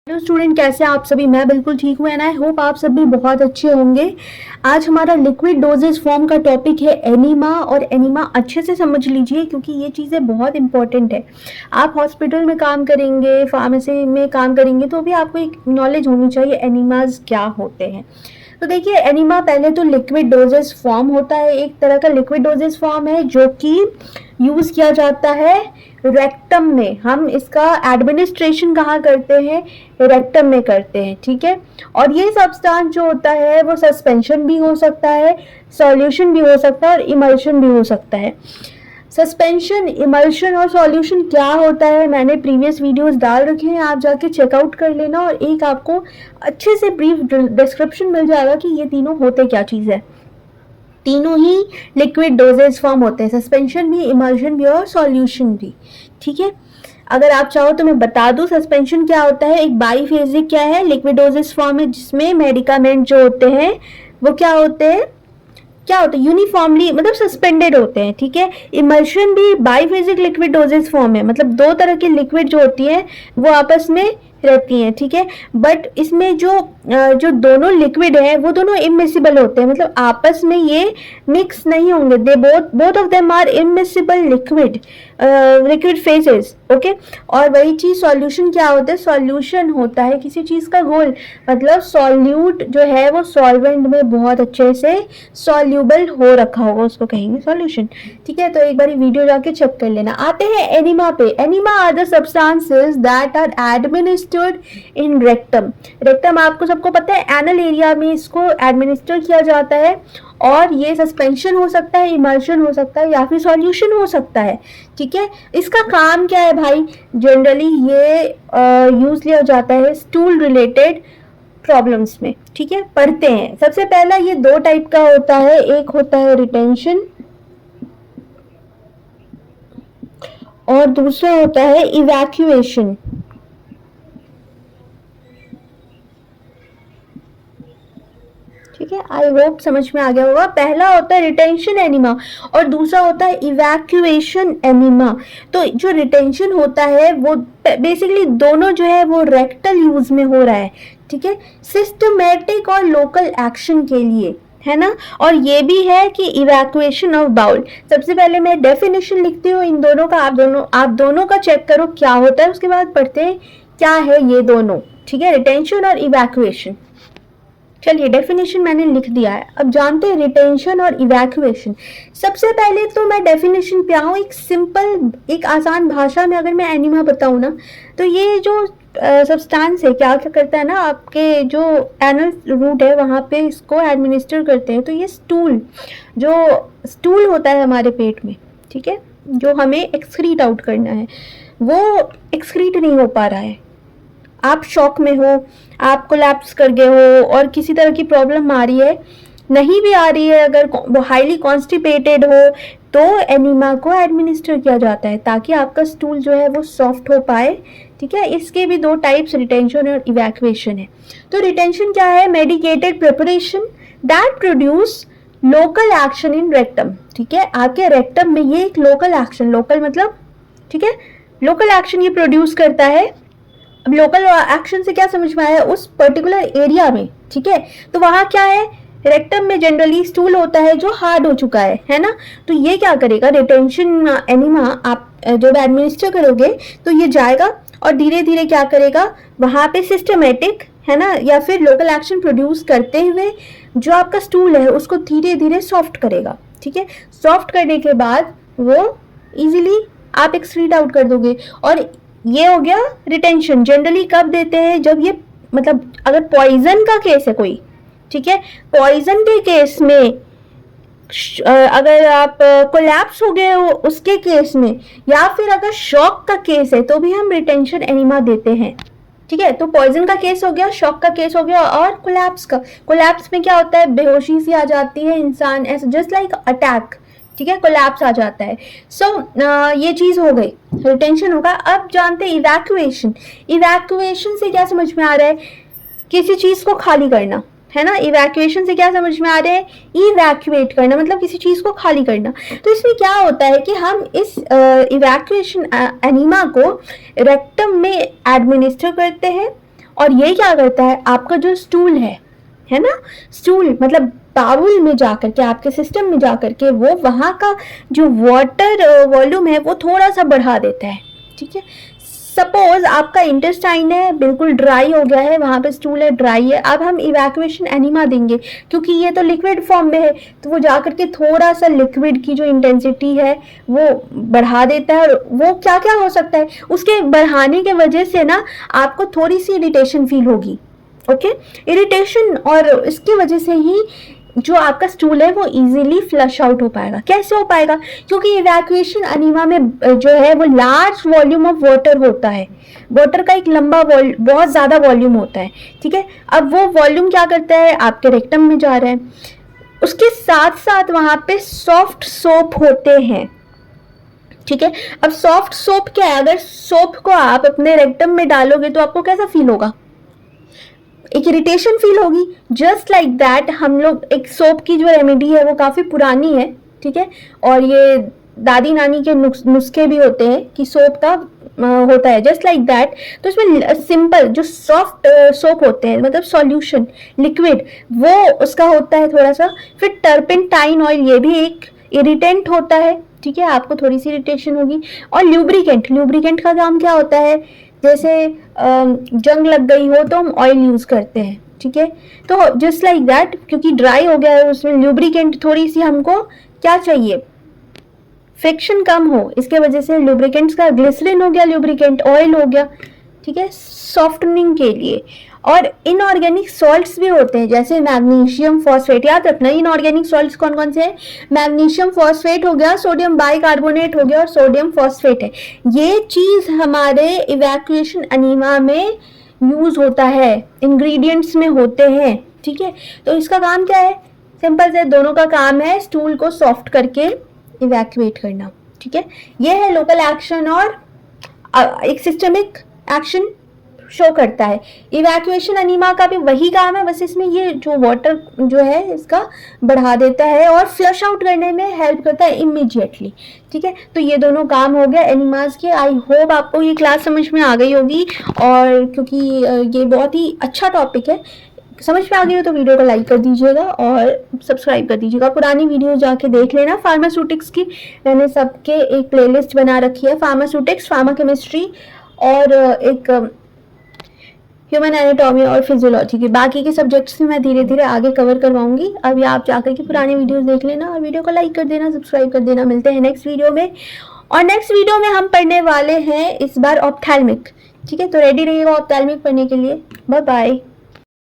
Hello student, कैसे हैं आप सभी। मैं बिल्कुल ठीक हूँ एंड आई होप आप सब भी बहुत अच्छे होंगे। आज हमारा लिक्विड डोजेज फॉर्म का टॉपिक है एनीमा। और एनीमा अच्छे से समझ लीजिए क्योंकि ये चीज़ें बहुत इंपॉर्टेंट है। आप हॉस्पिटल में काम करेंगे, फार्मेसी में काम करेंगे तो भी आपको एक नॉलेज होनी चाहिए एनीमाज क्या होते हैं। तो देखिए, एनीमा पहले तो लिक्विड डोजेज फॉर्म होता है, एक तरह का लिक्विड डोजेज फॉर्म है जो कि यूज़ किया जाता है रेक्टम में। हम इसका एडमिनिस्ट्रेशन कहाँ करते हैं? रेक्टम में करते हैं, ठीक है। और ये सब्सटेंस जो होता है वो सस्पेंशन भी हो सकता है, सॉल्यूशन भी हो सकता है और इमल्शन भी हो सकता है। सस्पेंशन, इमल्शन और सॉल्यूशन क्या होता है मैंने प्रीवियस वीडियोस डाल रखे हैं, आप जाके चेकआउट कर लेना और एक आपको अच्छे से ब्रीफ डिस्क्रिप्शन मिल जाएगा कि ये तीनों होते क्या चीज़ है। तीनों ही लिक्विड डोजेज फॉर्म होते हैं, सस्पेंशन भी, इमल्शन भी और सॉल्यूशन भी, ठीक है। अगर आप चाहो तो मैं बता दूं सस्पेंशन क्या होता है। एक बाईफेजिक क्या है, लिक्विड डोजेज फॉर्म है जिसमें मेडिकामेंट जो होते हैं वो क्या होते हैं, यूनिफॉर्मली मतलब सस्पेंडेड होते हैं, ठीक है। इमल्शन भी बाईफेजिक लिक्विड डोजेज फॉर्म है, मतलब दो तरह की लिक्विड जो होती है वो आपस में रहती हैं, ठीक है। बट इसमें जो दोनों लिक्विड है वो दोनों इमिसिबल होते हैं, मतलब आपस में ये मिक्स नहीं होंगे। They both of them are immiscible liquid phases, okay. और वही चीज सॉल्यूशन क्या होता है, सॉल्यूशन होता है किसी चीज का घोल, मतलब सॉल्यूट जो है वो सॉल्वेंट में बहुत अच्छे से सॉल्यूबल हो रखा होगा, उसको कहेंगे सॉल्यूशन, ठीक है। तो एक बार वीडियो जाके चेक कर लेना। आते हैं एनीमा पे। Enema are the substances that are administered in rectum. Rectum आपको सबको पता है, एनल एरिया में इसको एडमिनिस्टर किया जाता है। और ये सस्पेंशन हो सकता है, इमल्शन हो सकता है या फिर सॉल्यूशन हो सकता है, ठीक है। इसका काम क्या है भाई, जनरली ये यूज लिया जाता है स्टूल रिलेटेड प्रॉब्लम्स में, ठीक है। पढ़ते हैं। सबसे पहला ये दो टाइप का होता है, एक होता है रिटेंशन और दूसरा होता है इवैक्यूएशन, ठीक है। आई होप समझ में आ गया होगा। पहला होता है रिटेंशन एनीमा और दूसरा होता है इवैक्यूएशन एनीमा। तो जो रिटेंशन होता है वो बेसिकली दोनों जो है वो रेक्टल यूज में हो रहा है, ठीक है, सिस्टमेटिक और लोकल एक्शन के लिए, है ना। और ये भी है कि इवैक्यूएशन ऑफ बाउल। सबसे पहले मैं डेफिनेशन लिखती हूँ इन दोनों का, आप दोनों का चेक करो क्या होता है, उसके बाद पढ़ते हैं क्या है ये दोनों, ठीक है, रिटेंशन और इवैक्यूएशन। चलिए, डेफिनेशन मैंने लिख दिया है, अब जानते हैं रिटेंशन और इवैक्यूएशन। सबसे पहले तो मैं डेफिनेशन पे आऊँ, एक सिंपल, एक आसान भाषा में अगर मैं एनीमा बताऊँ ना, तो ये जो सब्सटेंस है क्या क्या करता है ना, आपके जो एनल रूट है वहाँ पे इसको एडमिनिस्टर करते हैं। तो ये स्टूल होता है हमारे पेट में, ठीक है, जो हमें एक्सक्रीट आउट करना है, वो एक्सक्रीट नहीं हो पा रहा है। आप शॉक में हो, आप कोलैप्स कर गए हो और किसी तरह की प्रॉब्लम आ रही है, नहीं भी आ रही है, अगर वो हाईली कॉन्स्टिपेटेड हो तो एनीमा को एडमिनिस्टर किया जाता है ताकि आपका स्टूल जो है वो सॉफ्ट हो पाए, ठीक है। इसके भी दो टाइप्स, रिटेंशन और इवैक्यूएशन है। तो रिटेंशन क्या है, medicated preparation that produce local action in rectum, ठीक है। आपके रेक्टम में ये एक लोकल एक्शन, लोकल मतलब, ठीक है, लोकल एक्शन ये प्रोड्यूस करता है। अब लोकल एक्शन से क्या समझ में आया, उस पर्टिकुलर एरिया में, ठीक है। तो वहां क्या है, रेक्टम में जनरली स्टूल होता है जो हार्ड हो चुका है ना। तो ये क्या करेगा, रिटेंशन एनीमा आप जब एडमिनिस्टर करोगे तो ये जाएगा और धीरे धीरे क्या करेगा, वहां पे सिस्टमेटिक, है ना, या फिर लोकल एक्शन प्रोड्यूस करते हुए जो आपका स्टूल है उसको धीरे धीरे सॉफ्ट करेगा, ठीक है। सॉफ्ट करने के बाद वो इजीली आप एक्सक्रीट आउट कर दोगे। और ये हो गया रिटेंशन। जनरली कब देते हैं, जब ये मतलब अगर पॉइजन का केस है कोई, ठीक है, पॉइजन के केस में, अगर आप कोलैप्स हो गए हो उसके केस में, या फिर अगर शॉक का केस है तो भी हम रिटेंशन एनीमा देते हैं, ठीक है। तो पॉइजन का केस हो गया, शॉक का केस हो गया और कोलैप्स का। कोलैप्स में क्या होता है, बेहोशी सी आ जाती है इंसान, ऐसे जस्ट लाइक अटैक, ठीक है, कोलैप्स आ जाता है। ये चीज हो गई, रिटेंशन होगा। अब जानते हैं इवैक्यूएशन। इवैक्यूएशन से क्या समझ में आ रहा है, किसी चीज को खाली करना, है ना। इवैक्यूएशन से क्या समझ में आ रहा है, इवैक्यूएट करना, मतलब किसी चीज को खाली करना। तो इसमें क्या होता है कि हम इस इवैक्यूएशन एनीमा को रेक्टम में एडमिनिस्टर करते हैं और ये क्या करता है, आपका जो स्टूल है ना, स्टूल मतलब बाउल में जाकर के, आपके सिस्टम में जाकर के वो वहाँ का जो वाटर वॉल्यूम है वो थोड़ा सा बढ़ा देता है। ठीक है, सपोज आपका इंटेस्टाइन है बिल्कुल ड्राई हो गया है, वहाँ पे स्टूल है ड्राई है, अब हम इवैक्यूएशन एनिमा देंगे क्योंकि ये तो लिक्विड फॉर्म में है, तो वो जाकर के थोड़ा सा लिक्विड की जो इंटेंसिटी है वो बढ़ा देता है। और वो क्या क्या हो सकता है, उसके बढ़ाने के वजह से ना आपको थोड़ी सी इरिटेशन फील होगी। ओके, इरिटेशन, और इसकी वजह से ही जो आपका स्टूल है वो इजीली फ्लश आउट हो पाएगा। कैसे हो पाएगा, क्योंकि इवैक्यूएशन एनीमा में जो है वो लार्ज वॉल्यूम ऑफ वाटर होता है, वाटर का एक लंबा बहुत ज़्यादा वॉल्यूम होता है। ठीक है, अब वो वॉल्यूम क्या करता है, आपके रेक्टम में जा रहा है, उसके साथ साथ वहाँ पे सॉफ्ट सोप होते हैं। ठीक है, अब सॉफ्ट सोप क्या है, अगर सोप को आप अपने रेक्टम में डालोगे तो आपको कैसा फील होगा, एक इरिटेशन फील होगी। जस्ट लाइक दैट हम लोग, एक सोप की जो रेमेडी है वो काफ़ी पुरानी है। ठीक है, और ये दादी नानी के नुस्खे भी होते हैं कि सोप का होता है जस्ट लाइक दैट। तो इसमें सिंपल जो सॉफ्ट सोप होते हैं, मतलब सॉल्यूशन लिक्विड, वो उसका होता है थोड़ा सा। फिर टर्पेंटाइन ऑयल, ये भी एक इरिटेंट होता है। ठीक है, आपको थोड़ी सी इरिटेशन होगी। और ल्यूब्रिकेंट का काम क्या होता है, जैसे जंग लग गई हो तो हम ऑयल यूज करते हैं। ठीक है, तो जस्ट लाइक दैट, क्योंकि ड्राई हो गया है उसमें ल्यूब्रिकेंट, थोड़ी सी हमको क्या चाहिए, फ्रिक्शन कम हो, इसके वजह से लुब्रिकेंट्स का ग्लिसरीन हो गया, लुब्रिकेंट ऑयल हो गया। ठीक है, सॉफ्टनिंग के लिए। और इनऑर्गेनिक सॉल्ट्स भी होते हैं, जैसे मैग्नीशियम फॉस्फेट। याद रखना, इनऑर्गेनिक सॉल्ट्स कौन कौन से हैं, मैग्नीशियम फॉस्फेट हो गया, सोडियम बाइकार्बोनेट हो गया और सोडियम फॉस्फेट है। ये चीज़ हमारे इवैक्यूएशन एनीमा में यूज होता है, इंग्रेडिएंट्स में होते हैं। ठीक है, तो इसका काम क्या है, सिंपल से दोनों का काम है स्टूल को सॉफ्ट करके इवैक्यूएट करना। ठीक है, ये है लोकल एक्शन और एक सिस्टमिक एक्शन शो करता है। इवैक्यूएशन एनीमा का भी वही काम है, बस इसमें ये जो वाटर जो है इसका बढ़ा देता है और फ्लश आउट करने में हेल्प करता है इमीडिएटली। ठीक है, तो ये दोनों काम हो गया एनिमास के। आई होप आपको ये क्लास समझ में आ गई होगी, और क्योंकि ये बहुत ही अच्छा टॉपिक है, समझ में आ गई हो तो वीडियो को लाइक कर दीजिएगा और सब्सक्राइब कर दीजिएगा। पुरानी वीडियो जाके देख लेना फार्मास्यूटिक्स की, मैंने सबके एक प्लेलिस्ट बना रखी है, फार्मास्यूटिक्स, फार्मा केमिस्ट्री और एक ह्यूमन एनाटॉमी और फिजियोलॉजी की। बाकी के सब्जेक्ट्स भी मैं धीरे धीरे आगे कवर करवाऊंगी। अभी आप जाकर के पुरानी वीडियोस देख लेना और वीडियो को लाइक कर देना, सब्सक्राइब कर देना। मिलते हैं नेक्स्ट वीडियो में, और नेक्स्ट वीडियो में हम पढ़ने वाले हैं इस बार ऑप्थेल्मिक। ठीक है, तो रेडी रहिएगा ऑप्थेल्मिक पढ़ने के लिए। Bye bye.